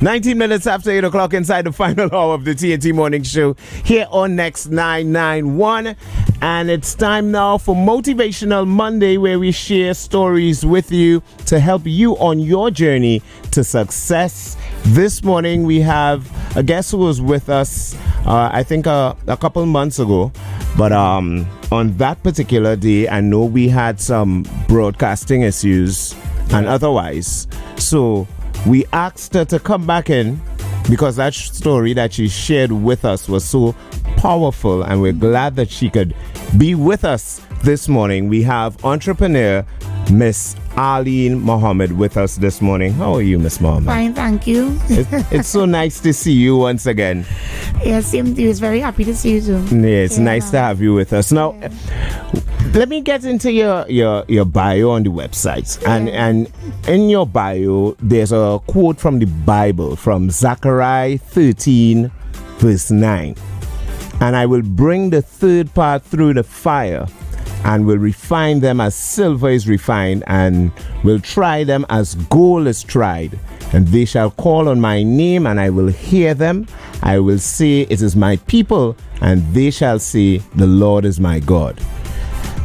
19 minutes after 8 o'clock inside the final hour of the TnT Morning Show here on Next 991. And it's time now for Motivational Monday, where we share stories with you to help you on your journey to success. This morning we have a guest who was with us, I think a couple months ago. But on that particular day, I know we had some broadcasting issues and otherwise. So we asked her to come back in because that story that she shared with us was so powerful, and we're glad that she could be with us this morning. We have entrepreneur Miss Arlene Mohammed with us this morning. How are you, Miss Mohammed? Fine, thank you. It's so nice to see you once again. Yes, same to you. It's very happy to see you too. Yeah, it's nice to have you with us. Now, let me get into your bio on the website. And in your bio, there's a quote from the Bible, from Zechariah 13, verse 9. And I will bring the third part through the fire, and will refine them as silver is refined, and will try them as gold is tried. And they shall call on my name, and I will hear them. I will say, it is my people, and they shall say, the Lord is my God.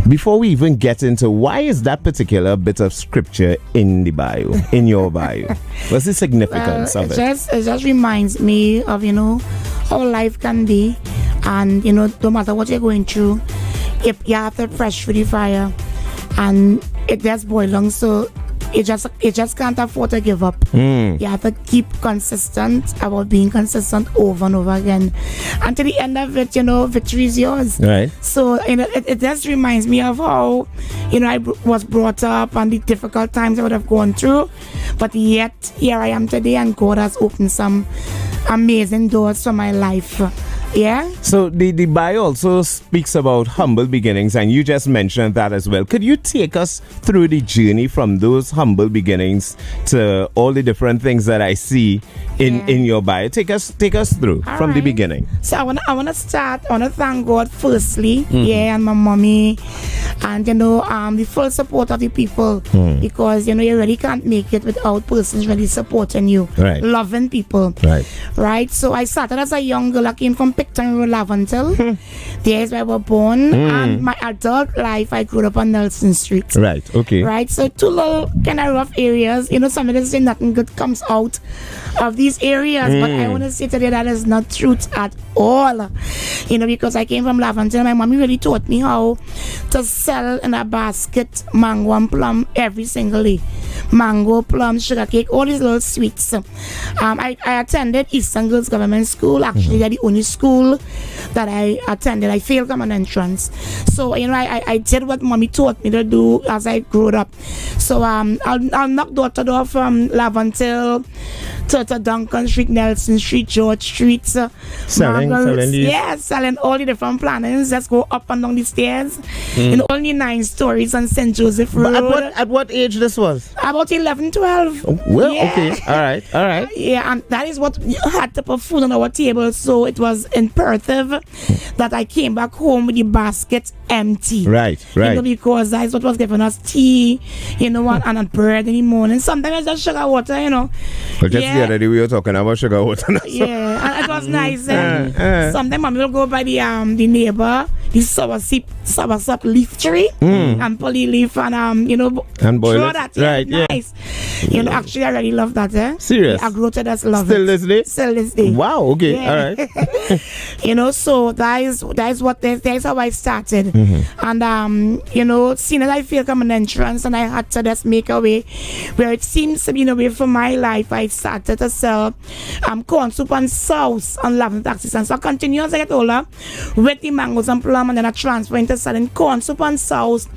Before we even get into why is that particular bit of scripture in the bio, in your bio, what's the significance of it? It just reminds me of, how life can be. And, no matter what you're going through, if you have to fresh through the fire and it just boiling, so you just can't afford to give up. You have to keep consistent about being consistent over and over again. And to the end of it, victory is yours. Right. So, it just reminds me of how, I was brought up and the difficult times I would have gone through. But yet, here I am today, and God has opened some amazing doors for my life. Yeah. So the bio also speaks about humble beginnings, and you just mentioned that as well. Could you take us through the journey from those humble beginnings to all the different things that I see in your bio? Take us through all from the beginning. So I wanna start. I wanna thank God firstly, and my mommy, and the full support of the people, because you really can't make it without persons really supporting you, right? Loving people, right. So I started as a young girl. I came from Picton, Laventil. There's where I was born, and my adult life I grew up on Nelson Street. Right. Okay. Right. So two little kind of rough areas. Some of them say nothing good comes out of these areas, but I want to say today that is not truth at all. Because I came from Laventil, my mommy really taught me how to sell in a basket mango and plum every single day. Mango, plum, sugar cake, all these little sweets. I attended Eastern Girls Government School. Actually, they're the only school that I attended. I failed common entrance. So, I did what mommy taught me to do as I grew up. So, I'll knock door to door from Laventil to Duncan Street, Nelson Street, George Street. Selling these? Yeah, selling all the different plannings. Just go up and down the stairs. Only 9 stories on St. Joseph Road. But at what age this was? About 11, 12. Oh, well, yeah. Okay. All right. Yeah, and that is what had to put food on our table. So it was imperative that I came back home with the basket empty. Right. Because that's what was giving us tea, and bread in the morning. Sometimes just sugar water, Well, just the other day we were talking about sugar water. Yeah, and it was nice. Sometimes mommy will go by the neighbor, the soursop leaf tree, and pull the leaf and and boil it. That, right, nice. Actually I really love that. Serious? I grew to just love Still it. Still this day. Wow, okay, yeah. all right. So that is how I started. And seeing that I failed common entrance, and I had to just make a way where it seems to be in a way for my life. I started to sell corn soup and sauce on Lavender taxis, and so I continue as I get older with the mangoes and plum, and then I transfer into selling corn soup and sauce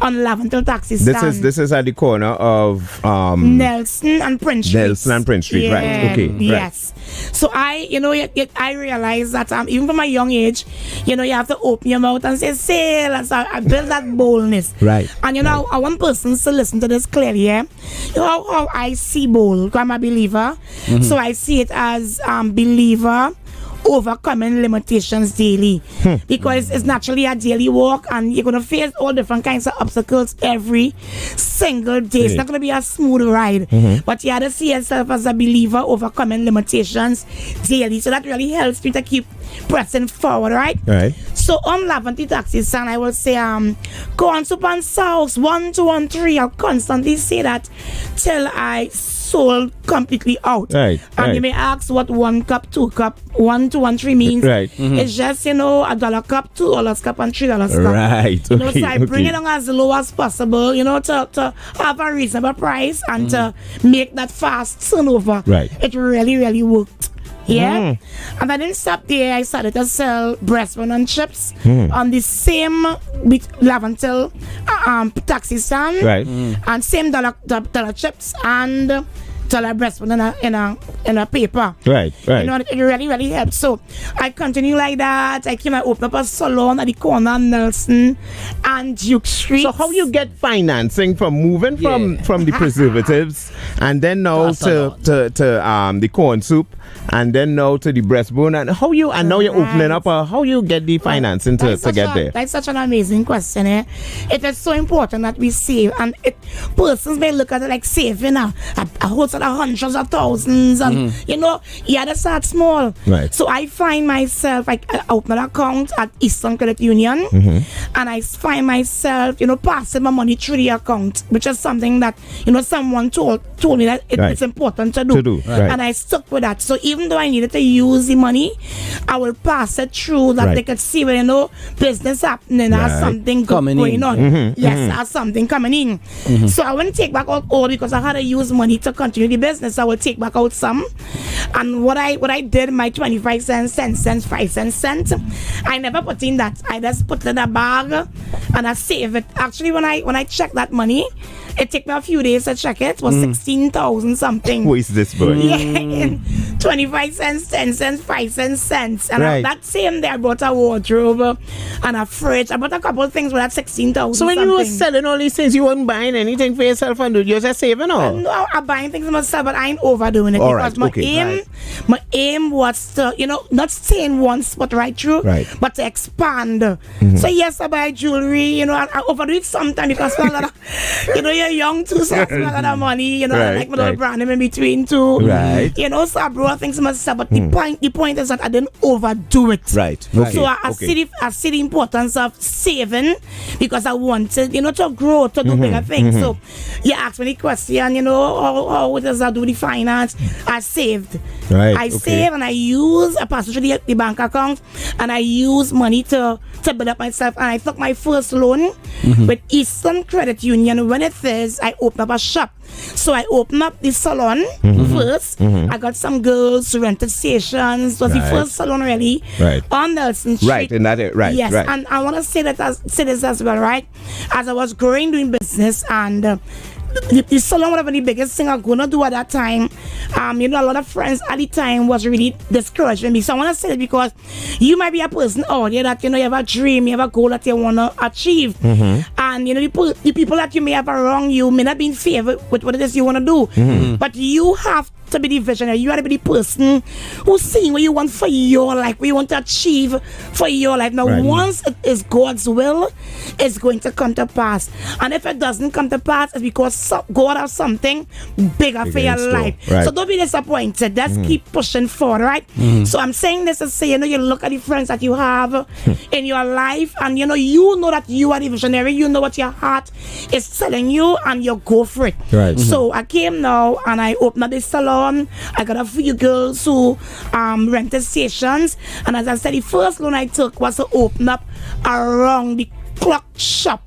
on Lavender taxis. This is at the corner of Nelson and Prince Street. Yeah, right? Okay. Yes. Right. So I realized that even from a young age, you have to open your mouth and say sale, and so I built that boldness. Right. And I want persons to listen to this clearly. Yeah. How I see bold. I'm a believer, so I see it as believer overcoming limitations daily. Because it's naturally a daily walk, and you're going to face all different kinds of obstacles every single day. It's not going to be a smooth ride, but you have to see yourself as a believer overcoming limitations daily. So that really helps you to keep pressing forward, right? So on Laventry Taxi Stand, I will say corn soup and sauce 1, 2, and 3. I'll constantly say that till I sold completely out. And you may ask what 1 cup, 2 cup, 1, 2, and 3 means. It's just, $1 cup, $2 cup, and $3 cup. So I bring it on as low as possible, to have a reasonable price and to make that fast turnover. It really, really worked. And I didn't stop there. I started to sell breast bone and chips on the same Laventry taxi stand, and same dollar chips and dollar breast bone in a paper. It really, really helped. So I continue like that. I open up a salon at the corner of Nelson and Duke Street. So how you get financing from moving from the preservatives and then now to the corn soup and then now to the breastbone, and how you and now you're opening up how you get the financing to get there? That's such an amazing question. It is so important that we save, and persons may look at it like saving a whole set of hundreds of thousands, and you have to start small. So I find myself, I open an account at Eastern Credit Union, and I find myself passing my money through the account, which is something that someone told me that it's important to do. And I stuck with that. So even though I needed to use the money, I will pass it through that they could see business happening, has something good going on. Has something coming in. So I wouldn't take back out all because I had to use money to continue the business. I will take back out some. And what I did, my 25 cents, 10 cents, 5 cents, I never put in that. I just put it in a bag and I save it. Actually, when I check that money, it took me a few days to check it. It was 16,000 something. Who is this boy? 25 cents, 10 cents, 5 cents. And that same day, I bought a wardrobe and a fridge. I bought a couple of things with that 16,000. So when you were selling all these things, you weren't buying anything for yourself and you're just saving all? No, I'm buying things for myself, but I ain't overdoing it because my aim was to, not stay in one spot right through, but to expand. So yes, I buy jewelry, I overdo it sometimes because I spend a lot of, you're young too, so I spend a lot of money, I like my little brand in between too. So I brought things to myself, but the point is that I didn't overdo it. So I see the importance of saving because I wanted, to grow, to do bigger things. So you asked me the question, how does that do the finance? I saved. I save and I use, I pass through the bank account and I use money to build up myself. And I took my first loan with Eastern Credit Union. When it is, I opened up a shop. So I opened up the salon first. I got some girls who rented stations. It was the first salon really on Nelson Street. In that area. Yes, and I want to say this as well, right? As I was growing doing business and the salon was the biggest thing I'm gonna do at that time. A lot of friends at the time was really discouraging me. So I want to say it because you might be a person out there that you have a dream, you have a goal that you wanna achieve, and the people that you may have around you may not be in favor with what it is you wanna do, but you have to be the visionary. You have to be the person who's seeing what you want for your life, what you want to achieve for your life. Now, once it is God's will, it's going to come to pass. And if it doesn't come to pass, it's because God has something bigger for your life. So don't be disappointed. Just keep pushing forward, right? So I'm saying this to say, you look at the friends that you have in your life, and you know that you are the visionary. You know what your heart is telling you, and you go for it. So I came now, and I opened up this salon. I got a few girls who rented stations, and as I said, the first loan I took was to open up around the clock shop.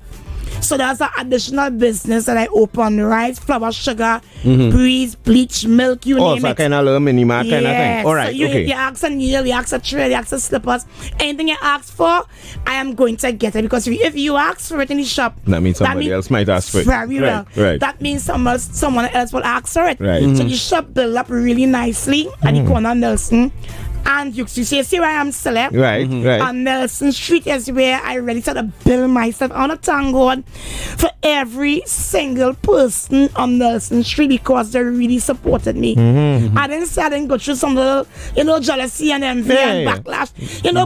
So that's an additional business that I opened: rice, flour, sugar, breeze, bleach, milk, you name it. Also kind of little mini mart kind of thing. All right, so you ask a needle, you ask a tray, you ask a slippers, anything you ask for, I am going to get it. Because if you ask for it in the shop, that means somebody else might ask for it. Very well. That means someone else will ask for it. So the shop built up really nicely at the corner of Nelson And you see where I am select. Right, right. And Nelson Street is where I really started to build myself. I want to thank God for every single person on Nelson Street because they really supported me. I didn't say I didn't go through some little, jealousy and envy and backlash,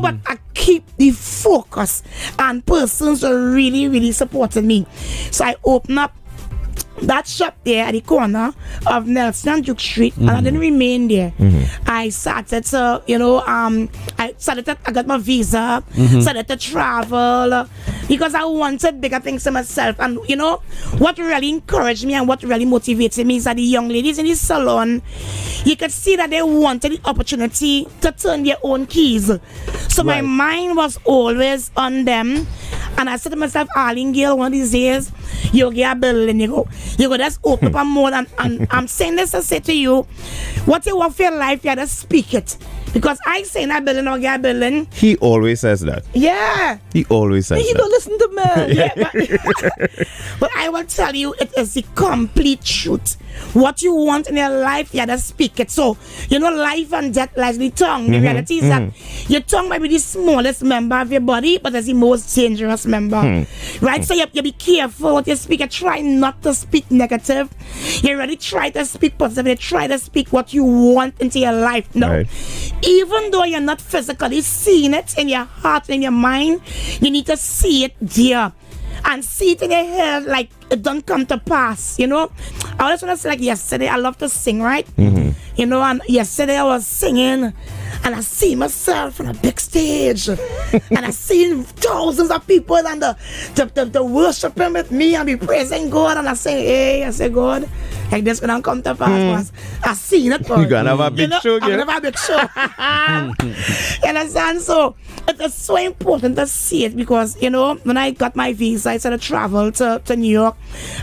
but I keep the focus and persons who really, really supported me. So I opened up that shop there at the corner of Nelson and Duke Street, and I didn't remain there. I started to, I got my visa, started to travel because I wanted bigger things for myself. And what really encouraged me and what really motivated me is that the young ladies in the salon, you could see that they wanted the opportunity to turn their own keys. So my mind was always on them. And I said to myself, Arlene, girl, one of these days, you'll get a building, you go just open up more. And I'm saying this to say to you, what you want for your life, you have to speak it. Because I say in that building or get a building. He always says that. Yeah. He always says that. He don't listen to me. Yeah, but I will tell you, it is the complete truth. What you want in your life, you have to speak it. So, life and death lies in the tongue. The reality is that your tongue might be the smallest member of your body, but it's the most dangerous member. Right? So you be careful what you speak. You try not to speak negative. You really try to speak positive. You try to speak what you want into your life. No. Right. Even though you're not physically seeing it in your heart and in your mind, you need to see it there. And see it in your head like it don't come to pass, I always want to say, like yesterday, I love to sing, right? And yesterday I was singing and I see myself on a big stage and I see thousands of people and the worshiping with me and be praising God, and I say, God, like this gonna come to pass. I seen it, you're gonna have a big show. I'm gonna have a big show. You understand? So it is so important to see it because when I got my visa, I started to travel to New York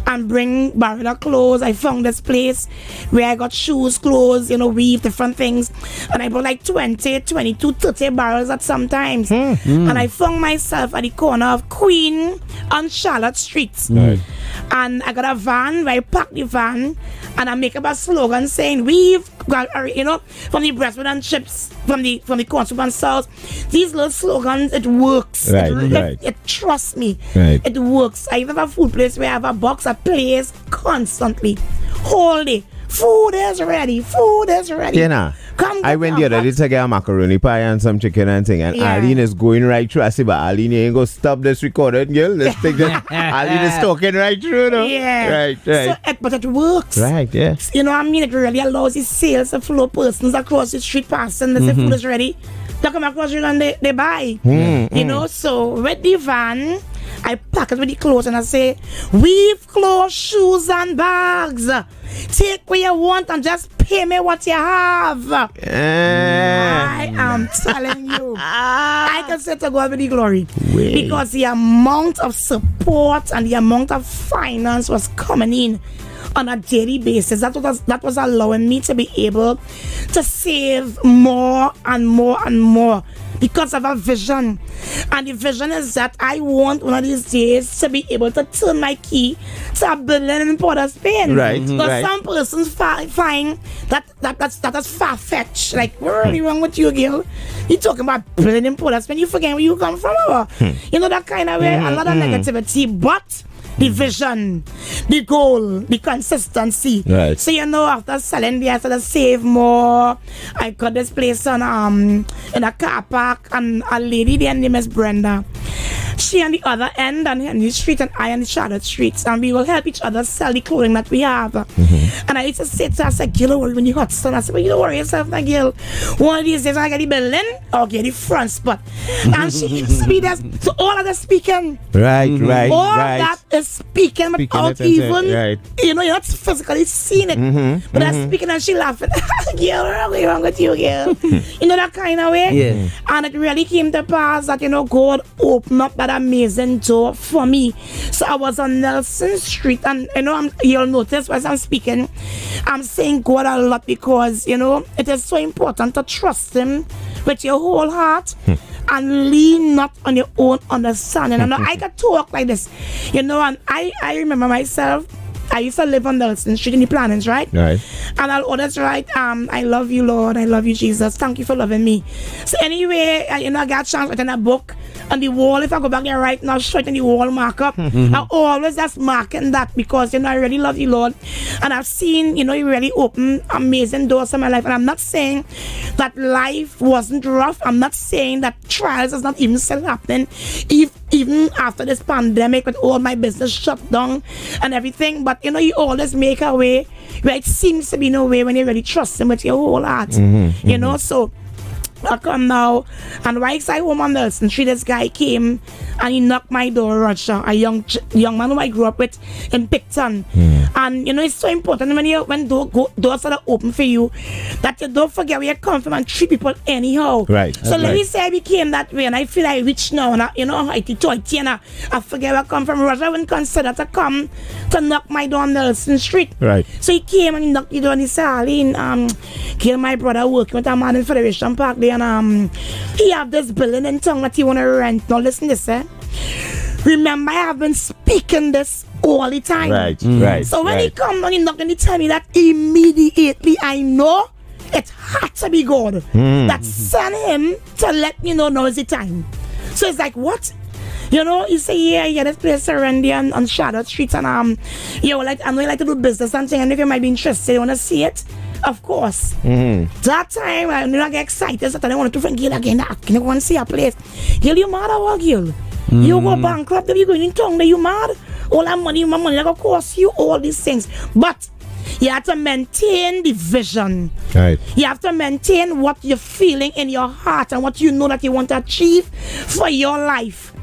and bring barrier clothes. I found this place where I got shoes, clothes, weave, different things, and I bought like 20, 22, 30 barrels at some times. And I found myself at the corner of Queen and Charlotte Streets. And I got a van where I packed the van and I make up a slogan saying, we've got, from the breastwood and chips, from the corn soup and sauce. These little slogans, it works. It trust me. It works. I even have a food place where I have a box of plays constantly, whole day. Food is ready. I went the other day to get a macaroni pie and some chicken and thing, and Arlene is going right through. I said, but Arlene, you ain't gonna stop this recording, girl. Let's take that. Arlene is talking right through, no? Yeah. Right. But it works. Right, yeah. It really allows the sales to flow persons across the street passing. They say food is ready. They come across the street and they buy. So with the van, I pack it with the clothes and I say, weave clothes, shoes and bags. Take what you want and just pay me what you have. I am telling you. I can say to God with the glory. Because the amount of support and the amount of finance was coming in on a daily basis. That was allowing me to be able to save more and more and more. Because of a vision. And the vision is that I want one of these days to be able to turn my key to a building in Port of Spain. Because some persons find that's far-fetched. Like, what's really wrong with you, girl? You talking about building in Port of Spain, you forget where you come from. That kind of way, a lot of negativity. But the vision, the goal, the consistency. So after selling there, I started to save more. I got this place on in a car park, and a lady there named Miss Brenda. She on the other end on the street and I on the Charlotte streets, and we will help each other sell the clothing that we have. And I used to say to her, I said, girl, don't worry when you hot sun. I said, well, you don't worry yourself now, girl. One of these days I get the building, I'll get the front spot. And she used to be there. So all of that speaking. All that is speaking without even, you're not physically seeing it. But I'm speaking and she laughing. Girl, what's wrong with you, girl? That kind of way. And it really came to pass that, God opened up that amazing door for me. So I was on Nelson Street, and you'll notice as I'm speaking, I'm saying God a lot because it is so important to trust Him with your whole heart and lean not on your own understanding. I can talk like this, and I remember myself. I used to live on Nelson Street in the Plannings, right? Right. And I'll always write, I love you, Lord. I love you, Jesus. Thank you for loving me. So anyway, I got a chance writing a book on the wall. If I go back there right now, straight on the wall markup, I always just marking that because, I really love you, Lord. And I've seen, you really open amazing doors in my life. And I'm not saying that life wasn't rough. I'm not saying that trials is not even still happening. Even after this pandemic with all my business shut down and everything. But, you always make a way where it seems to be no way when you really trust him with your whole heart. So I come now, and while I home on Nelson Street, this guy came and he knocked my door, Roger, a young man who I grew up with in Picton. And it's so important when doors are open for you that you don't forget where you come from and treat people anyhow. Right. So let me say I became that way, and I feel I rich now, and I forget where I come from. Roger wouldn't consider to come to knock my door on Nelson Street. Right. So he came and he knocked the door and he said, Arlene, kill my brother working with a man in Federation Park there, and he have this building in town that he want to rent. Now listen to this, remember I have been speaking this all the time. Right. So when he come and he knock and he tell me that, immediately I know it had to be God that sent him to let me know now is the time. So it's like, what? He say, yeah, this place around there on Shadow Street, and I know you like to do business and thing, and if you might be interested, you want to see it, of course. That time, I get excited, so I wanted to friend Gil again, I want to see a place. Gil, you mad or what, Gil? You go bankrupt, you going in town, you mad? All that money, my money, that cost you all these things. But you have to maintain the vision. Right. You have to maintain what you're feeling in your heart and what you know that you want to achieve for your life,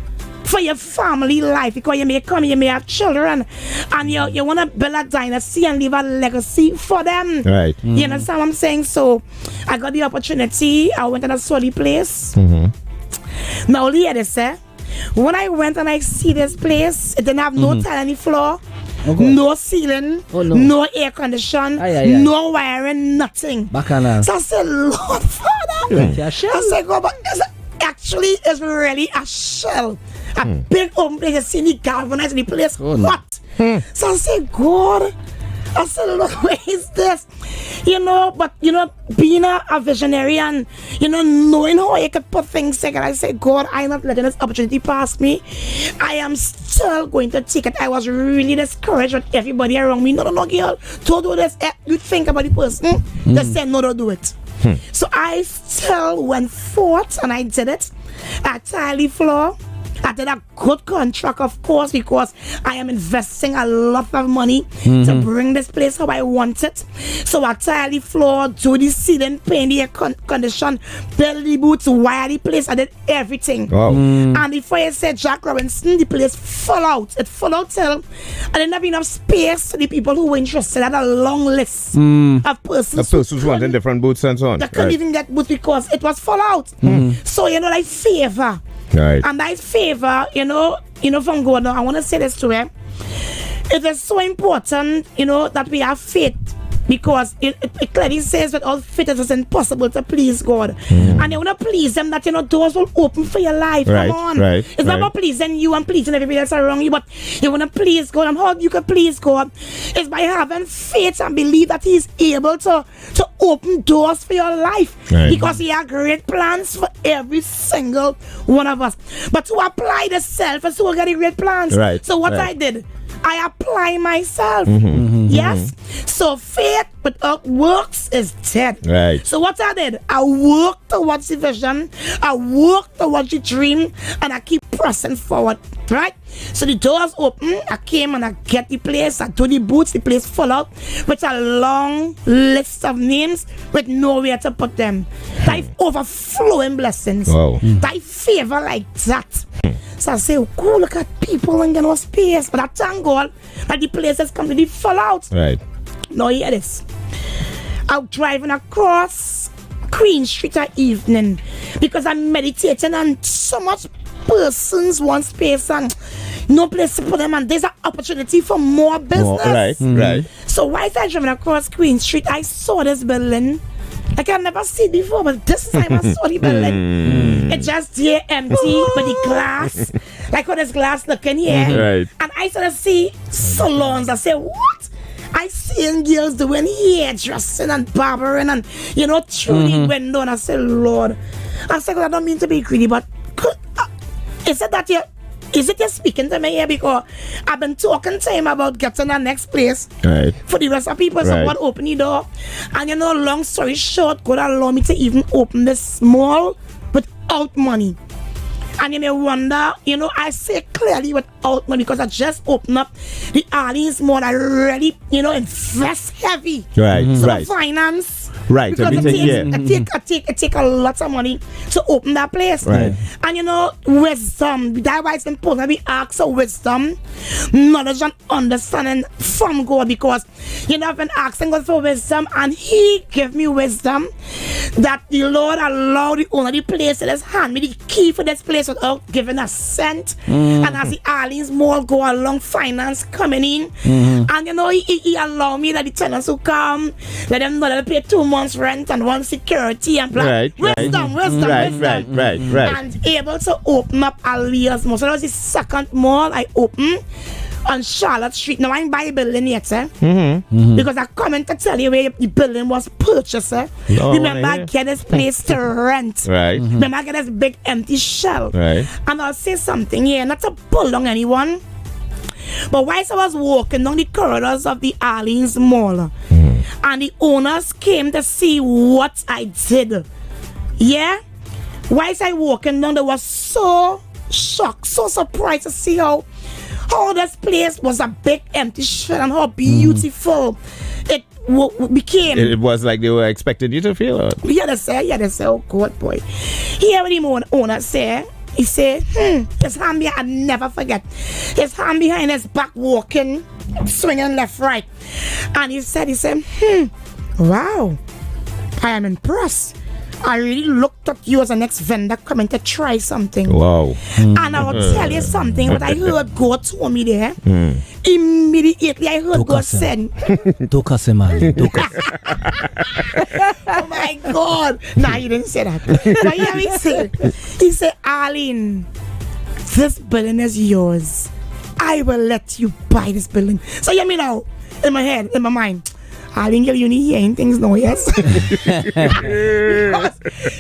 for your family life, because you may come, you may have children, and you want to build a dynasty and leave a legacy for them. Right. You understand what I'm saying? So I got the opportunity. I went to a solid place. Now, hear this, when I went and I see this place, it didn't have no tile on the floor, no ceiling, no air condition, no wiring, nothing. Bacana. So I said, Lord Father, I said, God, but actually it's really a shell. A big open place, you see the galvanized the place hot. So I said, God, I said, look, where is this? But being a visionary and knowing how I could put things together, I said, God, I'm not letting this opportunity pass me. I am still going to take it. I was really discouraged with everybody around me. No, girl, don't do this. You think about the person, they say no, don't do it. So I still went forth and I did it. I tiled the floor. I did a good contract, of course, because I am investing a lot of money to bring this place how I want it. So I tile the floor, do the ceiling, paint the air condition, build the boots, wire the place. I did everything. Wow. And before I said Jack Robinson, the place full out. It full out till I didn't have enough space for the people who were interested. I had a long list of persons who wanted different boots and so on. They couldn't even get boots because it was full out. So, like favor. Right. And that favor, from God. Now, I want to say this to him. It is so important, that we have faith, because it clearly says that all faith is impossible to please God. And you want to please Him, that doors will open for your life. Right, Come on. right, It's not about pleasing you and pleasing everybody else around you, but you want to please God. And how you can please God is by having faith and believe that He's able to open doors for your life. Right. Because He has great plans for every single one of us. But to apply the self is to get the great plans. Right. So what I did, I apply myself. Yes. So faith without works is dead. Right. So what I did, I worked towards the vision, I worked towards the dream, and I keep pressing forward. Right? So the doors open, I came and I get the place, I do the boots, the place full out with a long list of names with nowhere to put them. That overflowing blessings. Wow. That favor like that. So I say, oh, look at people and get no space. But I thank God that the place has completely full out. Right. Now hear this. I'm driving across Queen Street at evening because I'm meditating and so much persons want space and no place to put them, and there's an opportunity for more business. Right. So while I driving across Queen Street, I saw this building. I can never see it before, but this time I saw the building. It's just there empty with the glass. Like how this glass looking here. Right. And I started to see salons. I said, what? I seen girls doing hairdressing and barbering and, through the window. And I said, Lord, I said, I don't mean to be greedy, but is it you're speaking to me here? Because I've been talking to him about getting the next place for the rest of people. So God open the door. And long story short, God allowed me to even open this small without money. And you may wonder, I say clearly without money because I just opened up the Arlene's Mall. I really, invest heavy. Right, so right. Finance. Right, because it take a lot of money to open that place. Right. And wisdom. That's why it's important we ask for wisdom, knowledge and understanding from God, because I've been asking God for wisdom and He gave me wisdom that the Lord allowed the owner of the place to just hand me the key for this place without giving a cent. And as the Arlene's Mall go along, finance coming in, and he allowed me that the tenants who come, let them know that they pay 2 months rent and 1 security and blah. Wisdom. Right. And able to open up Arlene's Mall. So that was the second mall I opened on Charlotte Street. Now I ain't buy a building yet, because I come in to tell you where the building was purchased. Remember, I get this place to rent. Right. Remember, I get this big empty shell. Right. And I'll say something here, not to pull on anyone, but whilst I was walking down the corridors of the Arlene's Mall, and the owners came to see what I did. Yeah? Whilst I walking down, they were so shocked, so surprised to see how this place was a big empty shell and how beautiful it became. It was like they were expecting you to feel it. Yeah, they say, oh God, boy. Here what the owner say, he said, his hand behind, I never forget. His hand behind his back walking, swinging left, right. And he said, wow, I am impressed. I really looked at you as the next vendor coming to try something. Wow. And I will tell you something, what I heard God told me there. Immediately I heard God said, oh my God. Nah, he didn't say that. But yeah, he said, Arlene, this building is yours. I will let you buy this building. So hear me now, in my head, in my mind. Arlene, you need hearing things now, yes? Because,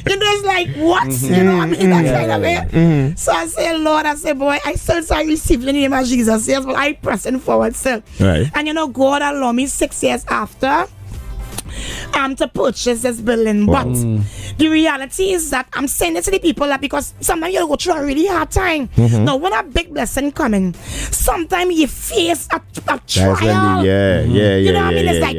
it's like, what? You know what I mean? That kind of way. So I say, Lord, I say, boy, I still say I receive in the name of Jesus, yes, but I pressing forward still. Right. And God allowed me 6 years after to purchase this building. But the reality is that I'm saying this to the people that because sometimes you go through a really hard time. Now, when a big blessing coming, sometimes you face a trial. You know what I mean? It's like,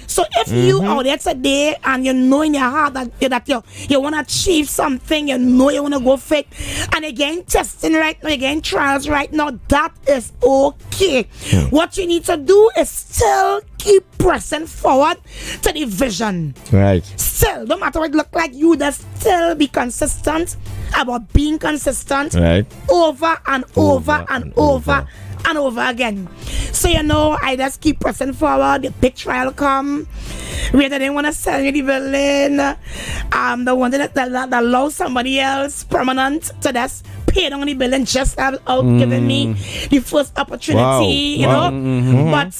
So if you out there today and you know in your heart that you want to achieve something, you know you want to go for it, and you're getting testing right now, you're getting trials right now, that is okay. What you need to do is still keep pressing forward to the vision. Right. Still, no matter what it look like, you just still be consistent about being consistent. Right. Over and over and over and over again. So I just keep pressing forward. The big trial come. Where they didn't want to sell me the building. The one that allow somebody else permanent to just pay down the building just out giving me the first opportunity, But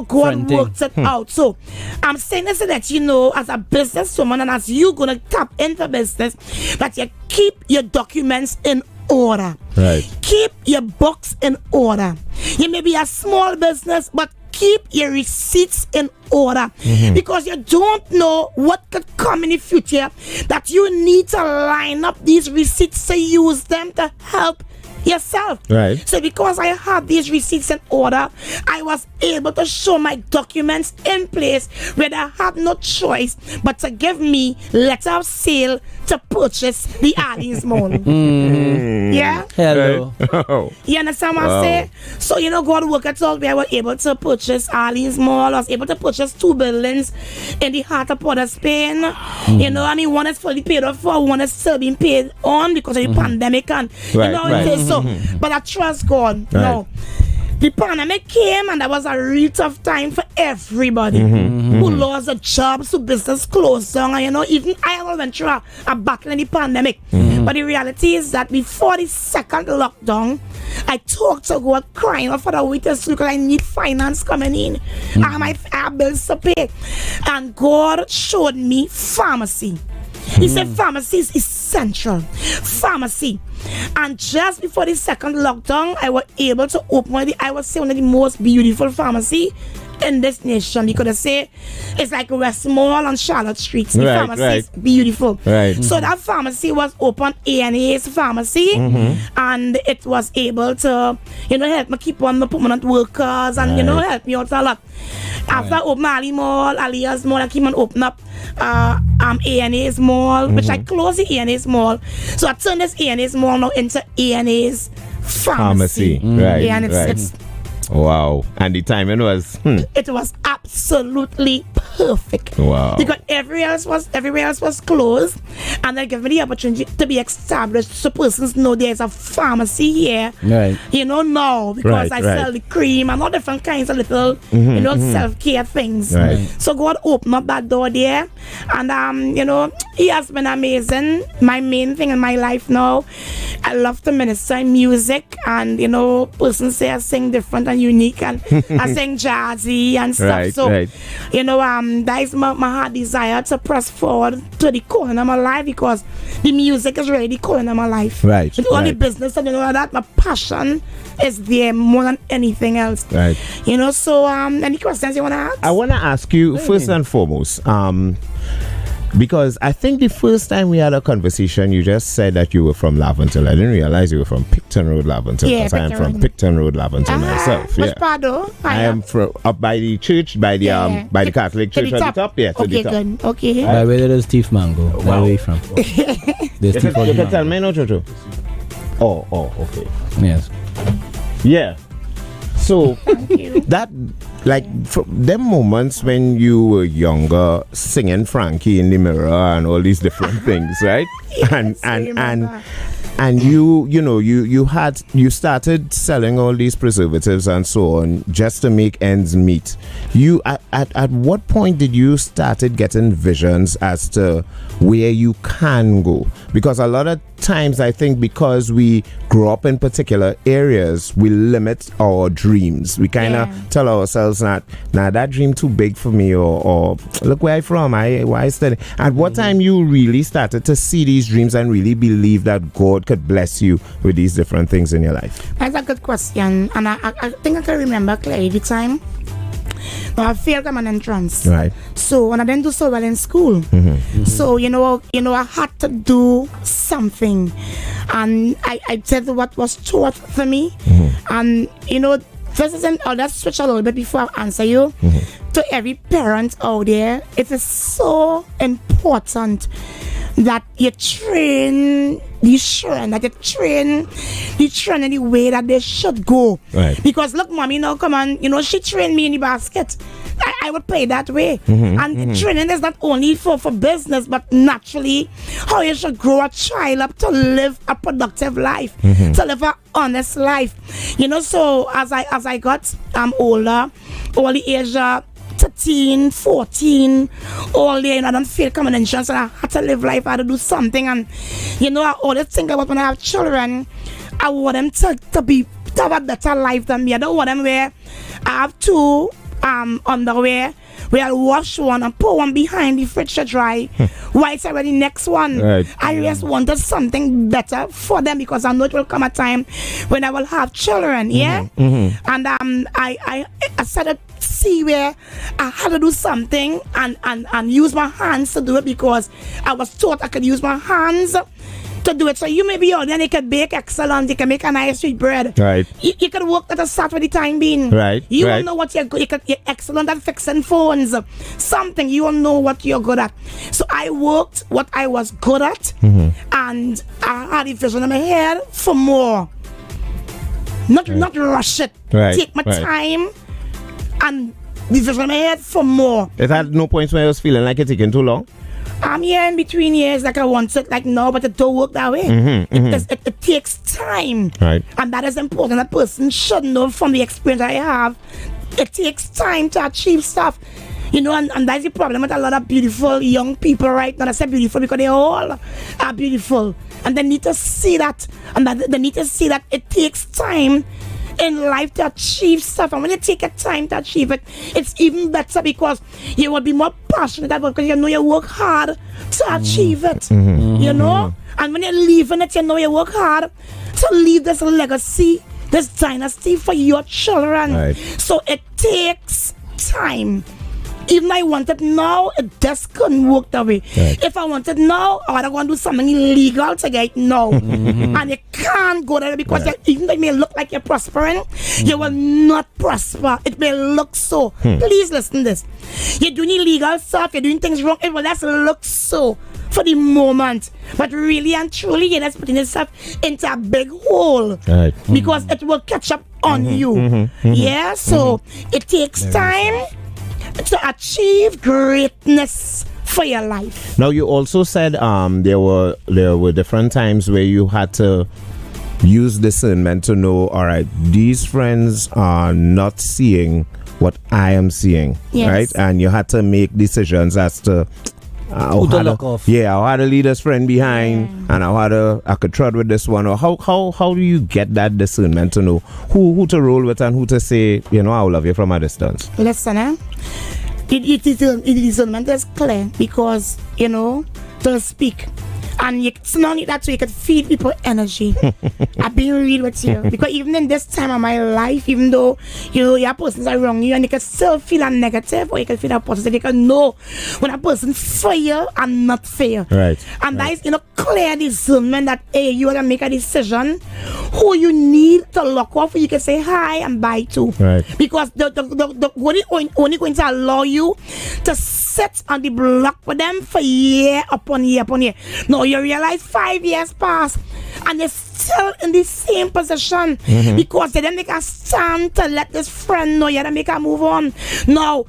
God worked it out. So I'm saying this so that as a businesswoman and as you gonna tap into business, that you keep your documents in order. Right. Keep your books in order. You may be a small business, but keep your receipts in order, because you don't know what could come in the future that you need to line up these receipts to use them to help yourself. Right. So because I had these receipts in order, I was able to show my documents in place where I had no choice but to give me letter of sale to purchase the Arlene's Mall. Yeah? Hello. Oh. You understand what I say? So, God worked it out where I was able to purchase Arlene's Mall. I was able to purchase 2 buildings in the heart of Port of Spain. One is fully paid off for, one is still being paid on because of the pandemic and Right. it is so. But I trust God. Right. No. the pandemic came, and that was a real tough time for everybody who lost a job, who business closed down. And even I went through a battle in the pandemic. But the reality is that before the second lockdown, I talked to God crying out for the witness because I need finance coming in. I have bills to pay. And God showed me pharmacy. He said pharmacy is essential. Pharmacy. And just before the second lockdown, I was able to open one of the most beautiful pharmacy in this nation. You could say it's like Westmore on Charlotte Street. The pharmacy is beautiful. So that pharmacy was open, ANA's pharmacy, and it was able to, help me keep on the permanent workers and, help me out a lot. After I opened Ali Mall, Alia's Mall, I came and opened up ANA's Mall, which I closed the ANA's Mall. So I turned this ANA's Mall now into ANA's pharmacy. And it's wow. And the timing was it was absolutely perfect. Wow. Because everywhere else was closed, and that gave me the opportunity to be established so persons know there's a pharmacy here. Now because I sell the cream and all different kinds of little self-care things. So God opened up that door there, and He has been amazing. My main thing in my life now, I love to minister in music, and persons say I sing different and unique, and I sing jazzy and stuff. That is my heart desire to press forward to the calling of my life, because the music is really the calling of my life. With all the business and that, my passion is there more than anything else. So any questions you want to ask? I want to ask you first and foremost, because I think the first time we had a conversation, you just said that you were from Laventille. I didn't realize you were from Picton Road, Laventille. Because I am from Picton Road, Laventille myself. Which part though? I am from up by the church, by the Catholic church at the top. Yeah, to the top. Good. Okay. By where does Steve Mango? Where are you from? You can tell me, no, Jojo. Oh, okay. Yes. Yeah. So that, like, them moments when you were younger, singing Frankie in the mirror and all these different things, right? And you started selling all these preservatives and so on just to make ends meet. You at what point did you started getting visions as to where you can go? Because a lot of times I think because we grow up in particular areas, we limit our dreams. We kind of tell ourselves that that dream too big for me, or look where I'm from, why study. At what time you really started to see these dreams and really believe that God could bless you with these different things in your life? That's a good question, and I think I can remember clearly the time. Now I failed common entrance. So when I didn't do so well in school, so I had to do something, and I did what was taught for me, and this isn't. Let's switch a little bit before I answer you. To every parent out there, it is so important that you train the children, that you train the children in the way that they should go. Because look, mommy, now come on, she trained me in the basket. I would play that way. And training is not only for business, but naturally how you should grow a child up to live a productive life, to live an honest life. So as I got older, all the age 13, 14, all day, I don't feel common insurance, and I had to live life, I had to do something. And I always think about when I have children, I want them to have a better life than me. I don't want them where I have two underwear where I'll wash one and put one behind the fridge to dry while it's already next one. I just wanted something better for them, because I know it will come a time when I will have children. And I started to see where I had to do something and use my hands to do it, because I was taught I could use my hands to do it. So you may be out there and you can bake excellent, you can make a nice sweet bread. You can work at a start for the time being. You will know what you're excellent at fixing phones. Something you will know what you're good at. So I worked what I was good at, and I had a vision in my head for more. Not rush it. Take my time and the vision in my head for more. It had no points where I was feeling like it's taking too long? I'm here in between years like I want it like now, but it don't work that way. It takes time. Right. And that is important. A person should know from the experience I have, it takes time to achieve stuff. You know, and that's the problem with a lot of beautiful young people right now. I say beautiful because they all are beautiful. And they need to see that. And that they need to see that it takes time in life to achieve stuff. And when you take a time to achieve it, it's even better because you will be more passionate about it because you know you work hard to achieve it. You know? And when you're leaving it, you know you work hard to leave this legacy, this dynasty for your children. Right. So it takes time. Even I want it now, it just couldn't work that way. Right. If I want it now, I would want to do something illegal to get it now. And you can't go there because even though it may look like you're prospering, you will not prosper. It may look so. Please listen to this. You're doing illegal stuff, you're doing things wrong, it will just look so for the moment. But really and truly, you're just putting yourself into a big hole. Right. Because it will catch up on you. Yeah, so it takes time to achieve greatness for your life. Now, you also said there were different times where you had to use discernment to know, all right, these friends are not seeing what I am seeing, right? And you had to make decisions as to who to look off. Yeah, I had to leave this friend behind, and I could trot with this one. Or how do you get that discernment to know who to roll with and who to say, you know, I will love you from a distance? Listen, the discernment is clear because, you know, to speak. And it's not only that, so you can feed people energy. I've been real with you. Because even in this time of my life, even though, you know, your persons are wrong you, and you can still feel a negative or you can feel a positive, you can know when a person fair and not fair. Right. And that is, you know, clear discernment that, hey, you want to make a decision who you need to lock off, you can say hi and bye to. Right. Because the only going to allow you to sit on the block with them for year upon year upon year. Now you realize 5 years pass and they're still in the same position because they didn't make a stand to let this friend know you had to make a move on. Now,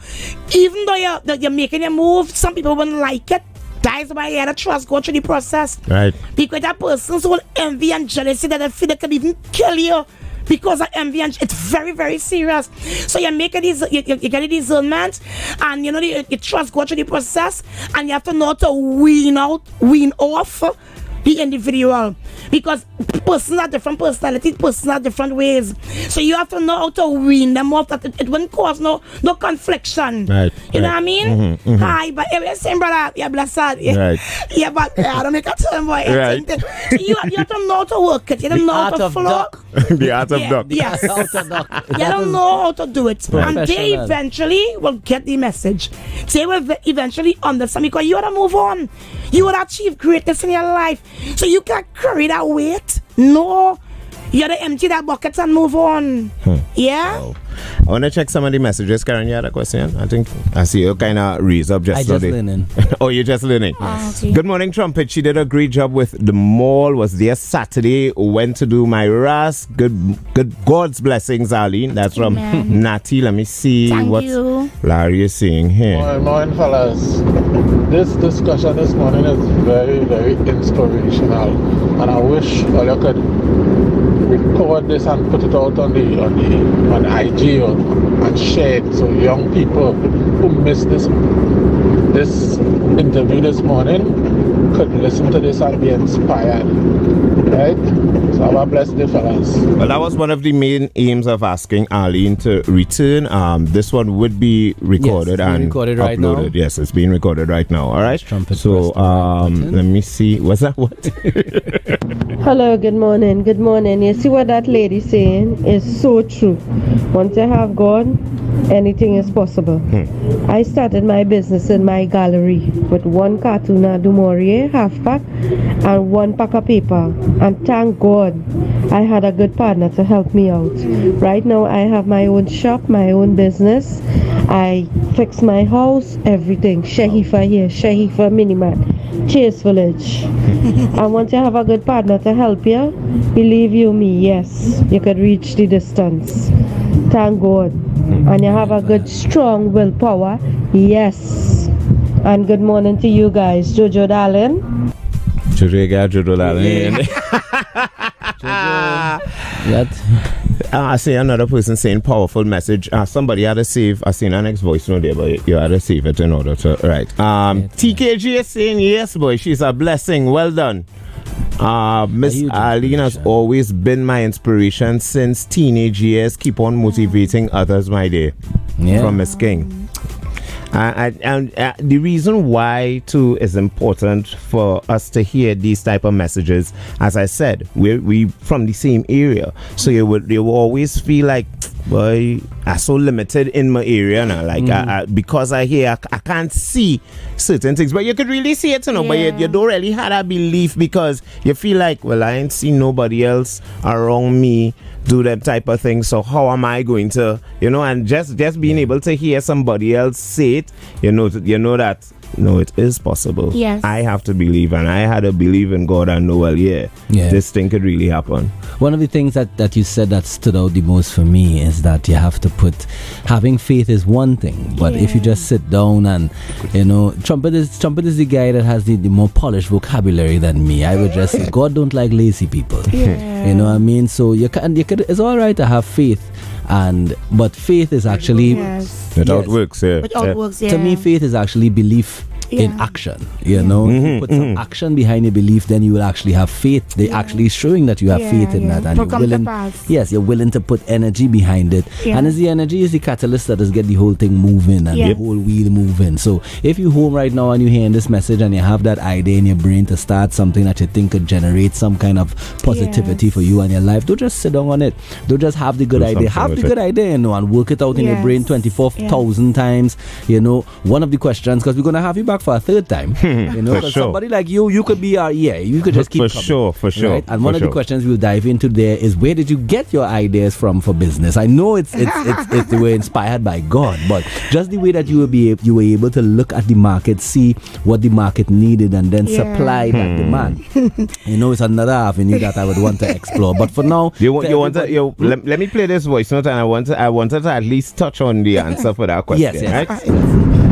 even though you're making a move, some people wouldn't like it. That is why you had to trust go through the process. Right. Because that person's whole envy and jealousy that they feel they can even kill you. Because of envy, and it's very, very serious. So you make you get a discernment, and you know you trust go through the process, and you have to know how to wean off the individual. Because persons are different personalities, persons are different ways. So you have to know how to wean them off that it wouldn't cause no confliction. Right. You know what I mean? Hi, but you're saying, brother, you're blessed. Right. Yeah, but I don't make a turn, boy. Right. So you have to know how to work it. You don't know how to flow. The art of duck. Yes. You don't know how to do it. And they eventually will get the message. They will eventually understand because you want to move on. You will achieve greatness in your life. So you can't carry that weight. No. You gotta empty that bucket and move on. Yeah? Wow. I want to check some of the messages. Karen, you had a question? I think I see you kind of raise up just learning. Oh, you're just learning. Yes. Good morning, Trumpet. She did a great job with the mall. Was there Saturday. Went to do my RAS. Good God's blessings, Arlene. That's from Natty. Let me see what Larry is saying here. Morning, fellas. This discussion this morning is very, very inspirational. And I wish all you could record this and put it out on IG and share it so young people who missed this interview this morning could listen to this and be inspired. Right? So have a blessed day, fellas. Well, that was one of the main aims of asking Arlene to return. This one would be recorded and recorded uploaded. Right now. Yes, it's being recorded right now. All right. Trumpet so let me see. What's that? What? Hello, good morning. Good morning. You see what that lady saying is so true. Once you have God, anything is possible. I started my business in my gallery with one cartoon of Du Maurier, half pack, and one pack of paper. And thank God I had a good partner to help me out. Right now I have my own shop, my own business. I fix my house, everything. Shahifa here, Shahifa Minimat, Chase Village. And once you have a good partner to help you, believe you me, yes, you could reach the distance. Thank God. And you have a good strong willpower, yes, And good morning to you guys. Jojo darling. Jojo darling. I see another person saying powerful message. Somebody had to save. I seen our next voice note there, but you had to save it in order to right. TKG is saying yes, boy. She's a blessing. Well done. Miss Arlene has always been my inspiration since teenage years. Keep on motivating others, my dear. Yeah. From Miss King. And the reason why too is important for us to hear these type of messages, as I said, we from the same area, so you will always feel like, boy, I'm so limited in my area now. Like because I can't see certain things, but you could really see it, but you don't really have that belief because you feel like, well, I ain't seen nobody else around me do that type of thing, so how am I going to, and just being able to hear somebody else say it, you know that it is possible. Yes. I have to believe, and I had to believe in God and know, this thing could really happen. One of the things that you said that stood out the most for me is that you have to having faith is one thing, but if you just sit down and, Trumpet is the guy that has the more polished vocabulary than me. I would just say, God don't like lazy people. You know what I mean? So you could, it's all right to have faith, but faith is actually without works. To me, faith is actually belief in action. You if you put some action behind your belief, then you will actually have faith. They're actually showing that you have faith in that, and you're willing. Yes, you're willing to put energy behind it, and as the energy is the catalyst that does get the whole thing moving and the whole wheel moving. So if you're home right now and you're hearing this message and you have that idea in your brain to start something that you think could generate some kind of positivity for you and your life, don't just sit down on it. Don't just have the good idea. Have the good idea, and work it out in your brain 24,000 times. One of the questions, because we're gonna have you back for a third time, because somebody like you could be you could just keep coming, for sure. Right? And one of the questions we'll dive into there is, where did you get your ideas from for business? I know it's they were inspired by God, but just the way that you were able to look at the market, see what the market needed, and then supply that demand. It's another avenue that I would want to explore. But for now, let me play this voice note, and I wanted to at least touch on the answer for that question. Yes. Right?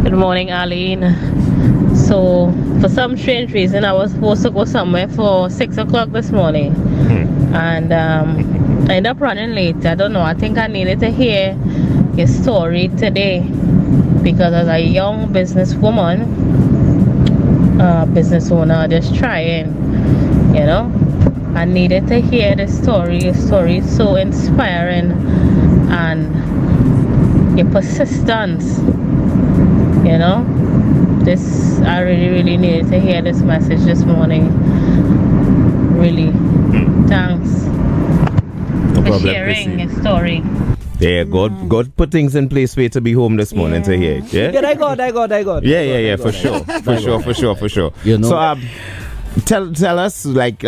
Good morning, Arlene. So, for some strange reason, I was supposed to go somewhere for 6 o'clock this morning. And I ended up running late. I don't know. I think I needed to hear your story today. Because as a young businesswoman, business owner, just trying, I needed to hear the story. Your story is so inspiring. And your persistence, I really needed to hear this message this morning. Really. Thanks for sharing your story. Yeah, God put things in place for you to be home this morning to hear it. Yeah, I got. Yeah, for sure. So tell us, like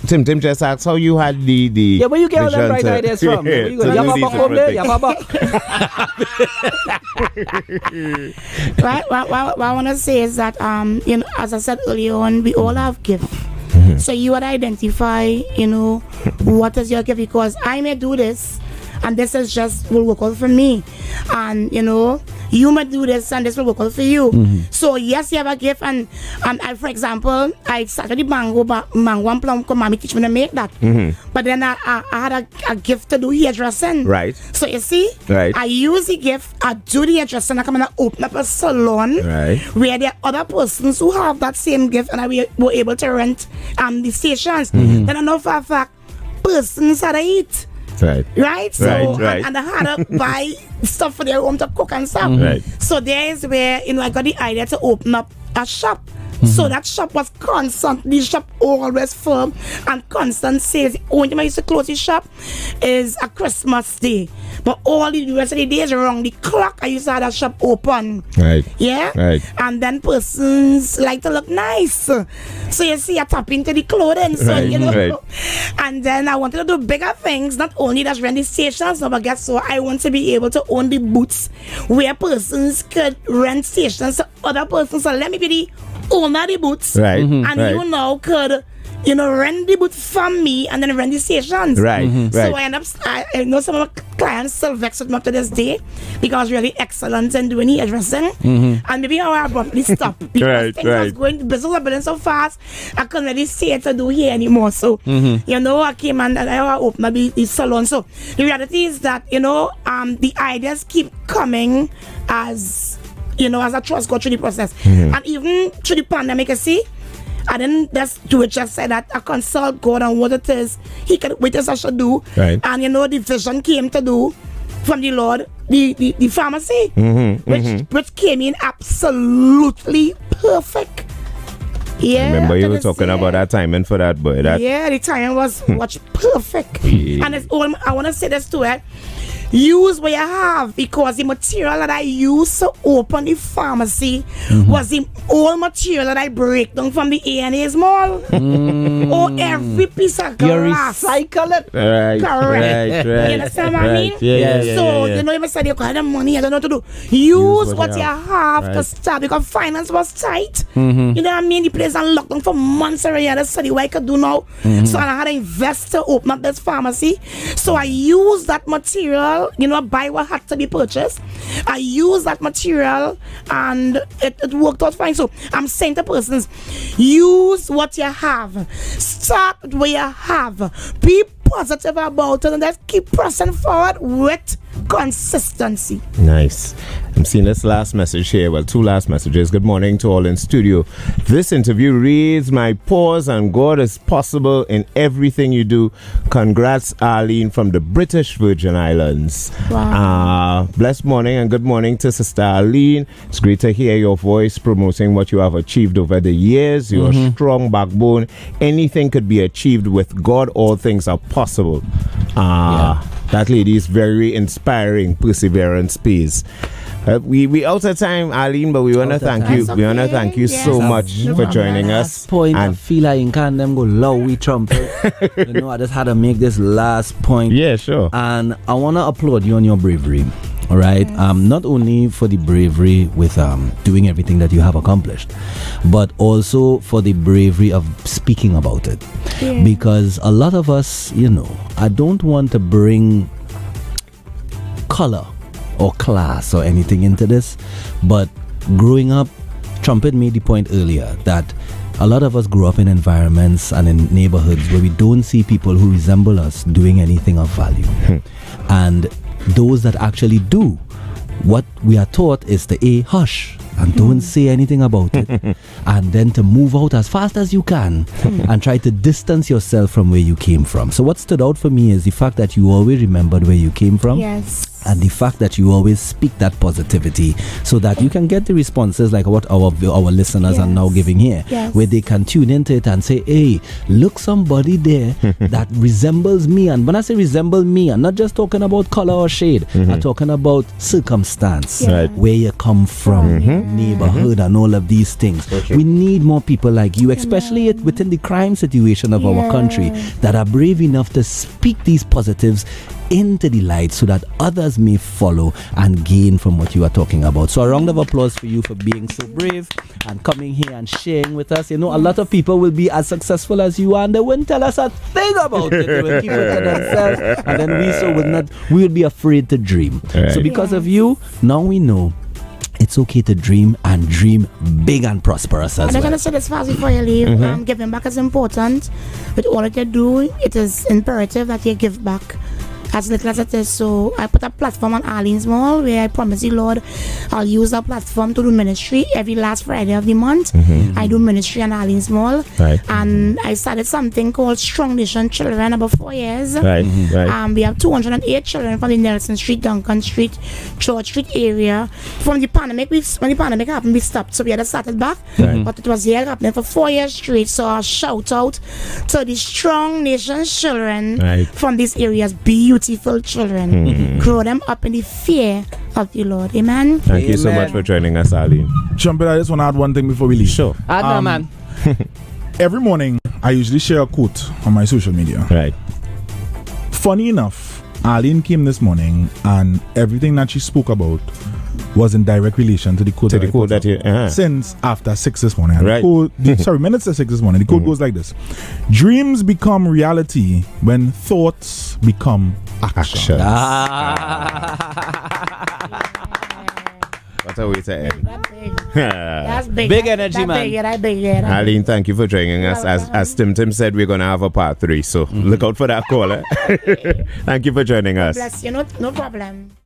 Tim just asked how you had the where you get all them right ideas from? Where you go? What I want to say is that as I said earlier on, we all have gifts. So you would identify what is your gift, because I may do this and this is just will work out for me, and you might do this and this will work out for you. So yes, you have a gift, and I, for example, I started the mango and plum because mommy teach me to make that. But then I had a gift to do hairdressing. Right. So you see, I use the gift, I do the hairdressing, I come and I open up a salon where there are other persons who have that same gift, and we were able to rent the stations. Then I know for a fact persons had to eat. Right. So and I had to buy stuff for their home to cook and stuff. So there is where I got the idea to open up a shop. So that shop was constant. The shop always full and constant sales. The only time I used to close the shop is a Christmas day. But all the rest of the days around the clock, I used to have that shop open. Yeah. And then persons like to look nice. So you see, I tap into the clothing. So And then I wanted to do bigger things. Not only just rent the stations, but guess what? I want to be able to own the booths where persons could rent stations to other persons. So let me be the owner of the booths. And you now could rent the booth from me and then rent the stations. Right, So I end up, I know some of my clients still vex with me up to this day because I was really excellent in doing the hairdressing. And maybe I abruptly stopped because things was going, the business was building so fast, I couldn't really say it to do here anymore. So, I came and I opened up the salon. So the reality is that, the ideas keep coming as I trust God through the process. And even through the pandemic, I didn't just do it, just say that I consult God on what it is what I should do. Right. And the vision came to do from the Lord, the pharmacy, which came in absolutely perfect. Yeah. I remember you were talking about that timing for that, boy. The timing was much perfect. And it's all, I want to say this to it. Use what you have, because the material that I used to open the pharmacy was the old material that I break down from the A&A's mall. Or every piece of glass. You recycle it. Right. Correct. You understand what I mean? Yeah. You said you got the money, I don't know what to do. Use what you have to start, because finance was tight. You know what I mean? The place was locked down for months already. I study what I could do now. So I had to invest to open up this pharmacy. So I used that material, buy what had to be purchased. I used that material and it worked out fine. So I'm saying to persons, use what you have. Start with what you have. Be positive about it and let's keep pressing forward with consistency. Nice. I'm seeing this last message here. Well, two last messages. Good morning to all in studio. This interview reads, my pause and God is possible in everything you do. Congrats, Arlene from the British Virgin Islands. Wow. Blessed morning and good morning to Sister Arlene. It's great to hear your voice promoting what you have achieved over the years. Your strong backbone. Anything could be achieved with God. All things are possible. That lady is very inspiring. Perseverance pays. We out of time, Arlene, but we want to thank you. We want to thank you so much for joining us. Point, and I feel like you can't them go low with Trumpet. I just had to make this last point. Yeah, sure. And I want to applaud you on your bravery. All right. Not only for the bravery with doing everything that you have accomplished, but also for the bravery of speaking about it. Yeah. Because a lot of us, I don't want to bring color or class or anything into this, but growing up, Trumpet made the point earlier that a lot of us grew up in environments and in neighborhoods where we don't see people who resemble us doing anything of value. And those that actually do, what we are taught is to hush and don't say anything about it, and then to move out as fast as you can and try to distance yourself from where you came from. So what stood out for me is the fact that you always remembered where you came from. Yes. And the fact that you always speak that positivity so that you can get the responses like what our listeners are now giving here, where they can tune into it and say, hey, look, somebody there that resembles me. And when I say resemble me, I'm not just talking about color or shade. I'm talking about circumstance, where you come from, neighborhood, and all of these things. We need more people like you, especially within the crime situation of our country, that are brave enough to speak these positives into the light so that others may follow and gain from what you are talking about. So a round of applause for you for being so brave and coming here and sharing with us. A lot of people will be as successful as you are and they wouldn't tell us a thing about it. They will keep it to themselves, and then we would be afraid to dream. Right. So because of you, now we know it's okay to dream, and dream big and prosperous as well. I'm going to say this fast before you leave. Giving back is important. With all that you do, it is imperative that you give back as little as it is. So I put a platform on Arlene's Mall where I promise you, Lord, I'll use that platform to do ministry every last Friday of the month. I do ministry on Arlene's Mall. And I started something called Strong Nation Children about 4 years. We have 208 children from the Nelson Street, Duncan Street, George Street area. From the pandemic, when the pandemic happened, we stopped. So we had to start it back. But it was here happening for 4 years straight. So I shout out to the Strong Nation children from these areas. Beautiful children. Grow them up in the fear of the Lord. Amen. Thank you so much for joining us, Arlene. Trumpet, I just want to add one thing before we leave. Sure. Man. Every morning, I usually share a quote on my social media. Right. Funny enough, Arlene came this morning and everything that she spoke about was in direct relation to the code. Since after 6 this morning. Right. Minutes to 6 this morning. The code goes like this: dreams become reality when thoughts become action. What a way to end. That's big. Big energy, man. Arlene, thank you for joining us. As Tim said, we're going to have a part 3. So look out for that caller. Thank you for joining us. Bless you. No problem.